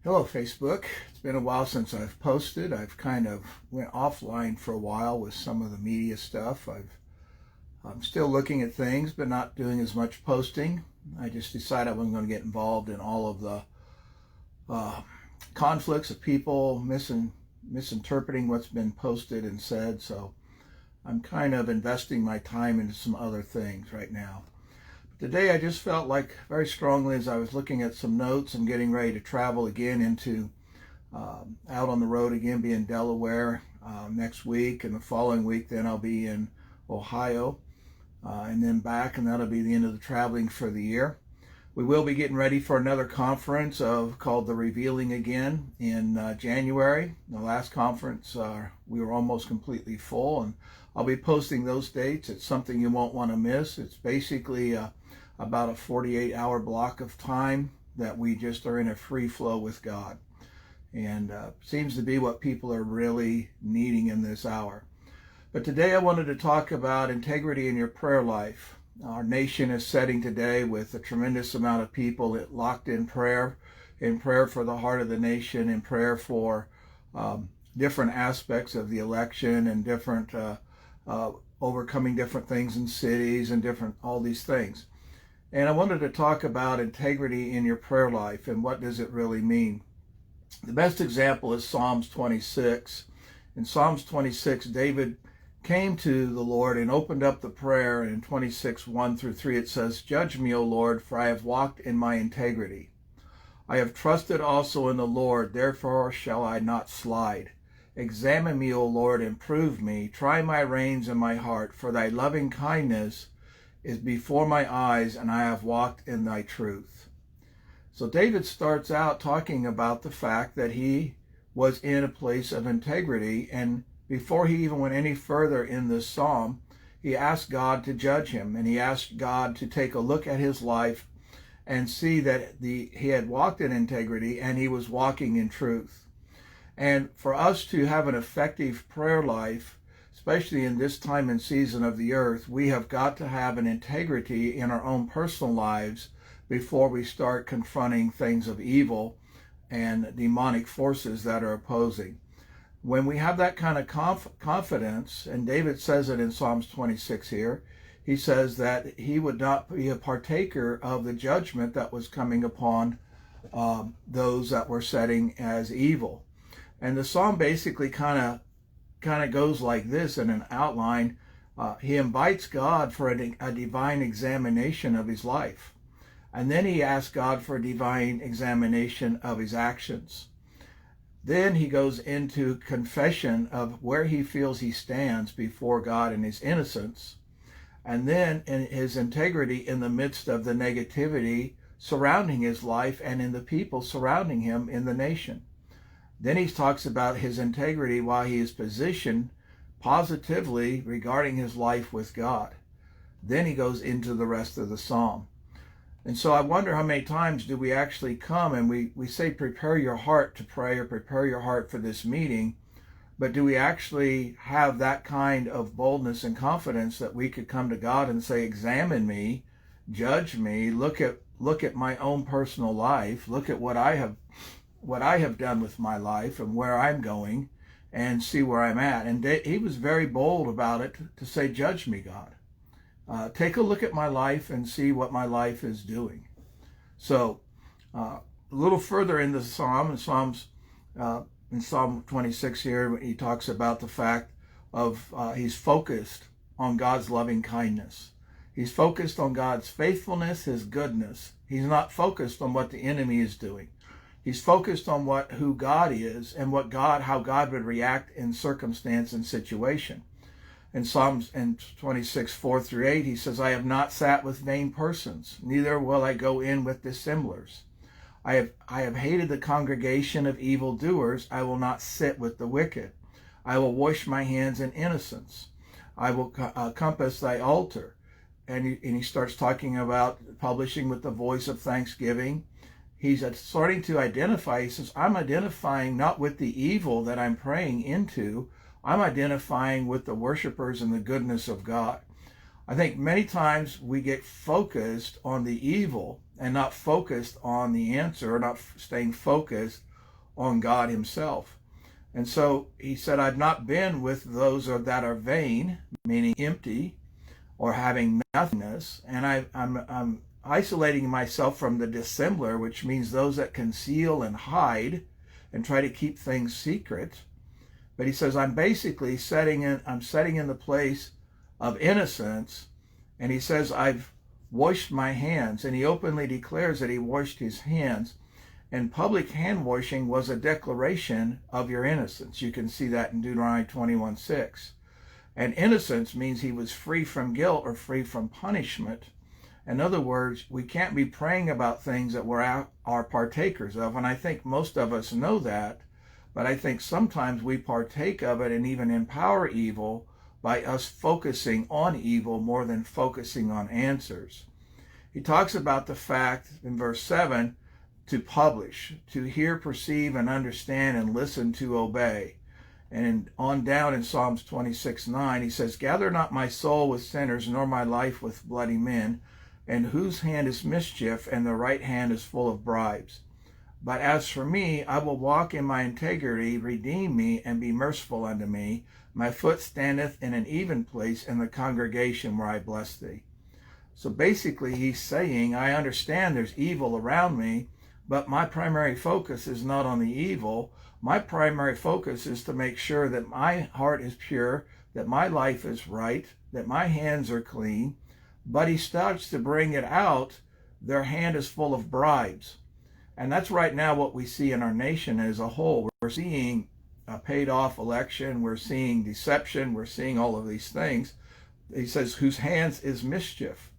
Hello, Facebook. It's been a while since I've posted. I've kind of went offline for a while with some of the media stuff. I'm still looking at things, but not doing as much posting. I just decided I wasn't going to get involved in all of the conflicts of people misinterpreting what's been posted and said. So I'm kind of investing my time into some other things right now. Today I just felt like very strongly as I was looking at some notes and getting ready to travel again into out on the road again, be in Delaware next week, and the following week then I'll be in Ohio and then back, and that'll be the end of the traveling for the year. We will be getting ready for another conference called The Revealing Again in January. The last conference we were almost completely full, and I'll be posting those dates. It's something you won't want to miss. It's basically about a 48-hour block of time that we just are in a free flow with God. And seems to be what people are really needing in this hour. But today I wanted to talk about integrity in your prayer life. Our nation is setting today with a tremendous amount of people locked in prayer for the heart of the nation, in prayer for different aspects of the election and different overcoming different things in cities and all these things. And I wanted to talk about integrity in your prayer life and what does it really mean. The best example is Psalms 26. In Psalms 26, David came to the Lord and opened up the prayer. In 26, 1 through 3, it says, "Judge me, O Lord, for I have walked in my integrity. I have trusted also in the Lord, therefore shall I not slide. Examine me, O Lord, and prove me. Try my reins and my heart, for thy loving kindness is before my eyes, and I have walked in thy truth." So David starts out talking about the fact that he was in a place of integrity, and before he even went any further in this psalm, he asked God to judge him, and he asked God to take a look at his life and see that he had walked in integrity and he was walking in truth. And for us to have an effective prayer life, especially in this time and season of the earth, we have got to have an integrity in our own personal lives before we start confronting things of evil and demonic forces that are opposing. When we have that kind of confidence, and David says it in Psalms 26 here, he says that he would not be a partaker of the judgment that was coming upon those that were setting as evil. And the psalm basically kind of goes like this in an outline. He invites God for a divine examination of his life. And then he asks God for a divine examination of his actions. Then he goes into confession of where he feels he stands before God in his innocence. And then in his integrity in the midst of the negativity surrounding his life and in the people surrounding him in the nation. Then he talks about his integrity while he is positioned positively regarding his life with God. Then he goes into the rest of the psalm. And so I wonder how many times do we actually come and we say, prepare your heart to pray or prepare your heart for this meeting, but do we actually have that kind of boldness and confidence that we could come to God and say, examine me, judge me, look at my own personal life, look at what I have done with my life and where I'm going, and see where I'm at. And he was very bold about it to say, judge me, God. Take a look at my life and see what my life is doing. So a little further in the psalm, in Psalm 26 here, he talks about the fact of he's focused on God's loving kindness. He's focused on God's faithfulness, his goodness. He's not focused on what the enemy is doing. He's focused on who God is and how God would react in circumstance and situation. In Psalms 26, 4 through 8, he says, I have not sat with vain persons, neither will I go in with dissemblers. I have hated the congregation of evildoers. I will not sit with the wicked. I will wash my hands in innocence. I will compass thy altar. And he starts talking about publishing with the voice of thanksgiving. He's starting to identify. He says, I'm identifying not with the evil that I'm praying into. I'm identifying with the worshipers and the goodness of God. I think many times we get focused on the evil and not focused on the answer, or not staying focused on God himself. And so he said, I've not been with those that are vain, meaning empty or having nothingness, and I'm isolating myself from the dissembler, which means those that conceal and hide and try to keep things secret. But he says, I'm basically setting in the place of innocence. And he says, I've washed my hands. And he openly declares that he washed his hands. And public hand washing was a declaration of your innocence. You can see that in Deuteronomy 21:6. And innocence means he was free from guilt or free from punishment. In other words, we can't be praying about things that we're partakers of. And I think most of us know that. But I think sometimes we partake of it and even empower evil by us focusing on evil more than focusing on answers. He talks about the fact in verse 7 to publish, to hear, perceive, and understand, and listen to obey. And on down in Psalms 26:9, he says, gather not my soul with sinners, nor my life with bloody men, and whose hand is mischief, and their right hand is full of bribes. But as for me, I will walk in my integrity, redeem me, and be merciful unto me. My foot standeth in an even place in the congregation where I bless thee. So basically he's saying, I understand there's evil around me, but my primary focus is not on the evil. My primary focus is to make sure that my heart is pure, that my life is right, that my hands are clean. But he starts to bring it out, their hand is full of bribes. And that's right now what we see in our nation as a whole. We're seeing a paid off election. We're seeing deception. We're seeing all of these things. He says, whose hands is mischief.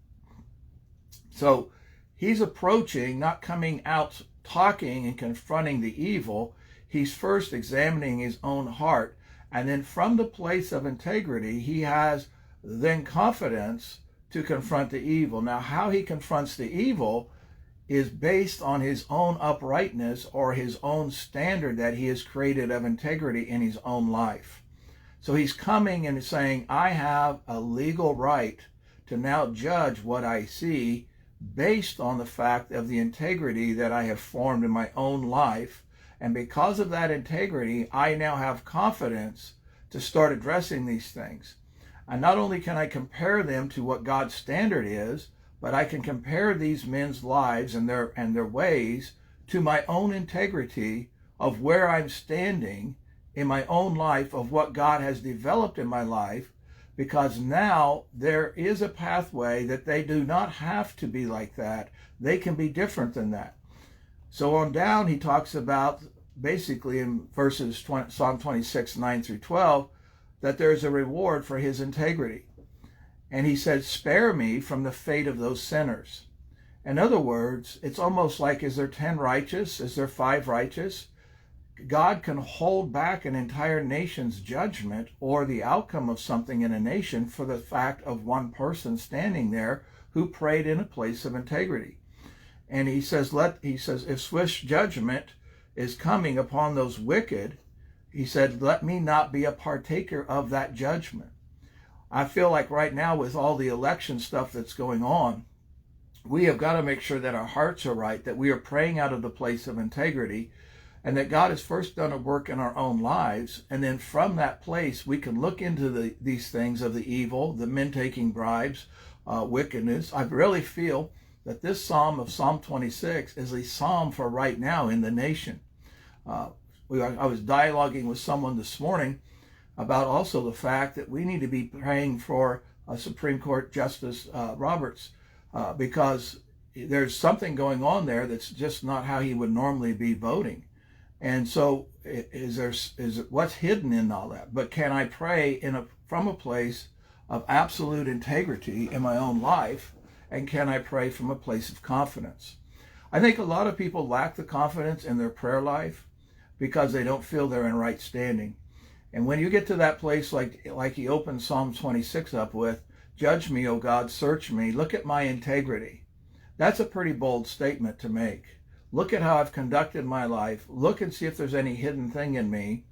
So he's approaching, not coming out talking and confronting the evil. He's first examining his own heart. And then from the place of integrity, he has then confidence to confront the evil. Now, how he confronts the evil is based on his own uprightness or his own standard that he has created of integrity in his own life. So he's coming and saying, I have a legal right to now judge what I see based on the fact of the integrity that I have formed in my own life. And because of that integrity, I now have confidence to start addressing these things. And not only can I compare them to what God's standard is, but I can compare these men's lives and their ways to my own integrity of where I'm standing in my own life, of what God has developed in my life, because now there is a pathway that they do not have to be like that. They can be different than that. So on down, he talks about basically in Psalm 26:9-12, that there's a reward for his integrity. And he said, spare me from the fate of those sinners. In other words, it's almost like, is there 10 righteous? Is there 5 righteous? God can hold back an entire nation's judgment or the outcome of something in a nation for the fact of one person standing there who prayed in a place of integrity. And he says, if swift judgment is coming upon those wicked, he said, let me not be a partaker of that judgment. I feel like right now with all the election stuff that's going on, we have got to make sure that our hearts are right, that we are praying out of the place of integrity, and that God has first done a work in our own lives. And then from that place, we can look into these things of the evil, the men taking bribes, wickedness. I really feel that this psalm of Psalm 26 is a psalm for right now in the nation. I was dialoguing with someone this morning about also the fact that we need to be praying for Supreme Court Justice Roberts because there's something going on there that's just not how he would normally be voting. And so what's hidden in all that? But can I pray from a place of absolute integrity in my own life? And can I pray from a place of confidence? I think a lot of people lack the confidence in their prayer life because they don't feel they're in right standing. And when you get to that place, like he opened Psalm 26 up with, judge me, O God, search me, look at my integrity. That's a pretty bold statement to make. Look at how I've conducted my life. Look and see if there's any hidden thing in me.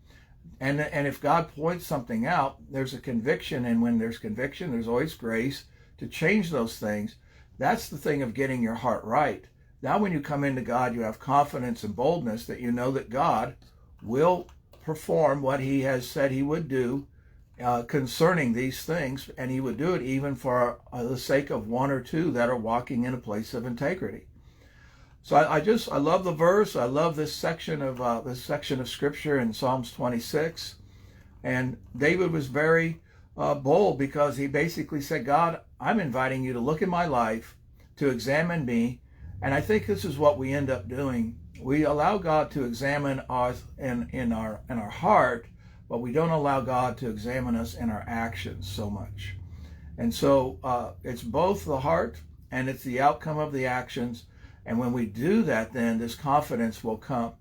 And if God points something out, there's a conviction. And when there's conviction, there's always grace to change those things. That's the thing of getting your heart right. Now when you come into God, you have confidence and boldness that you know that God will perform what he has said he would do concerning these things, and he would do it even for the sake of one or two that are walking in a place of integrity. So I love the verse. I love this section of scripture in Psalms 26. And David was very bold, because he basically said, God, I'm inviting you to look at my life, to examine me. And I think this is what we end up doing. We allow God to examine us in our heart, but we don't allow God to examine us in our actions so much. And so it's both the heart and it's the outcome of the actions. And when we do that, then this confidence will come.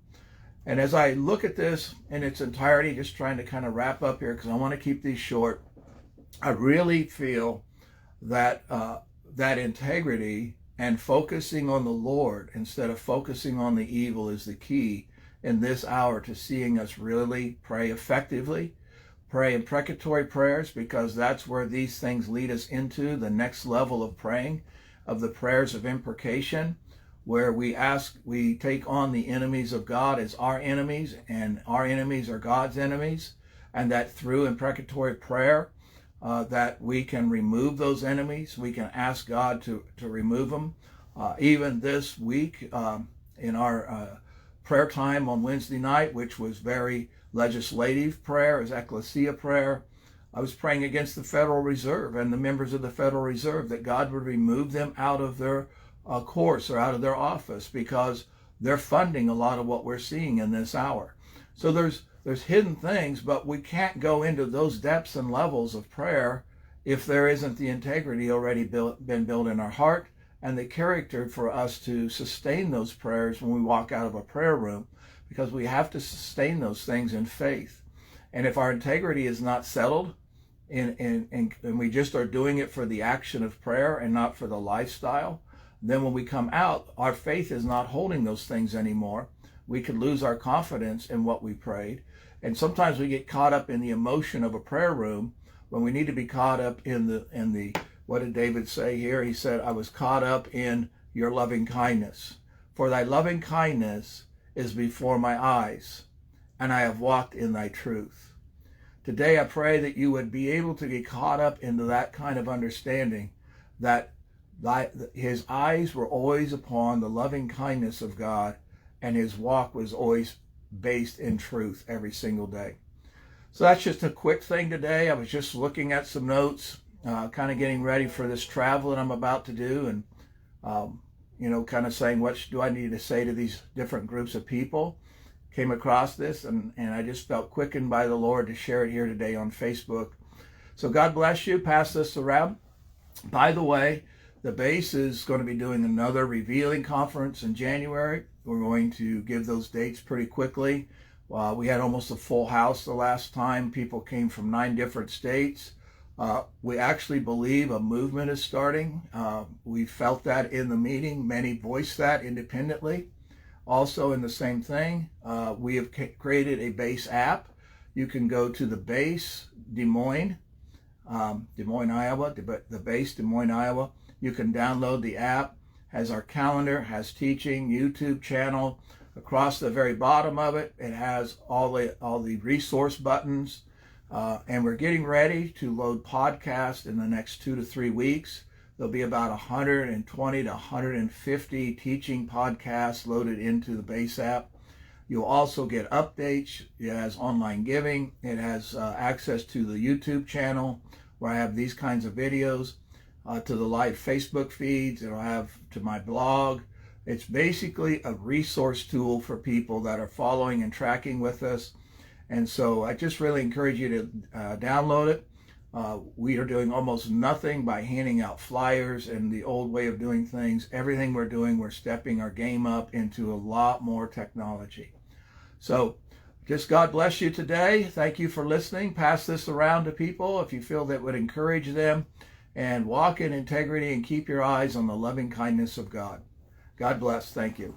And as I look at this in its entirety, just trying to kind of wrap up here, because I want to keep these short, I really feel that that integrity and focusing on the Lord instead of focusing on the evil is the key in this hour to seeing us really pray effectively, pray imprecatory prayers, because that's where these things lead us into the next level of praying, of the prayers of imprecation, where we take on the enemies of God as our enemies, and our enemies are God's enemies, and that through imprecatory prayer, that we can remove those enemies. We can ask God to remove them. Even this week, in our prayer time on Wednesday night, which was very legislative prayer, as ecclesia prayer, I was praying against the Federal Reserve and the members of the Federal Reserve, that God would remove them out of their course or out of their office, because they're funding a lot of what we're seeing in this hour. So there's hidden things, but we can't go into those depths and levels of prayer if there isn't the integrity already been built in our heart, and the character for us to sustain those prayers when we walk out of a prayer room, because we have to sustain those things in faith. And if our integrity is not settled, and we just are doing it for the action of prayer and not for the lifestyle, then when we come out, our faith is not holding those things anymore. We could lose our confidence in what we prayed. And sometimes we get caught up in the emotion of a prayer room when we need to be caught up in the what did David say here? He said, I was caught up in your loving kindness. For thy loving kindness is before my eyes, and I have walked in thy truth. Today I pray that you would be able to get caught up into that kind of understanding, that his eyes were always upon the loving kindness of God, and his walk was always based in truth every single day. So that's just a quick thing today. I was just looking at some notes, kind of getting ready for this travel that I'm about to do, and kind of saying, what do I need to say to these different groups of people? Came across this, and I just felt quickened by the Lord to share it here today on Facebook. So God bless you. Pass this around. By the way, the base is going to be doing another Revealing conference in January. We're going to give those dates pretty quickly. We had almost a full house the last time. People came from 9 different states. We actually believe a movement is starting. We felt that in the meeting. Many voiced that independently. Also in the same thing, we have created a base app. You can go to the base Des Moines, Iowa, the base Des Moines, Iowa. You can download the app. Has our calendar, has teaching, YouTube channel. Across the very bottom of it, it has all the resource buttons. And we're getting ready to load podcasts in the next 2 to 3 weeks. There'll be about 120 to 150 teaching podcasts loaded into the base app. You'll also get updates. It has online giving. It has access to the YouTube channel where I have these kinds of videos, to the live Facebook feeds. It'll have to my blog. It's basically a resource tool for people that are following and tracking with us. And so I just really encourage you to download it. We are doing almost nothing by handing out flyers and the old way of doing things. Everything we're doing, we're stepping our game up into a lot more technology. So just God bless you today. Thank you for listening. Pass this around to people if you feel that would encourage them, and walk in integrity and keep your eyes on the loving kindness of God. God bless. Thank you.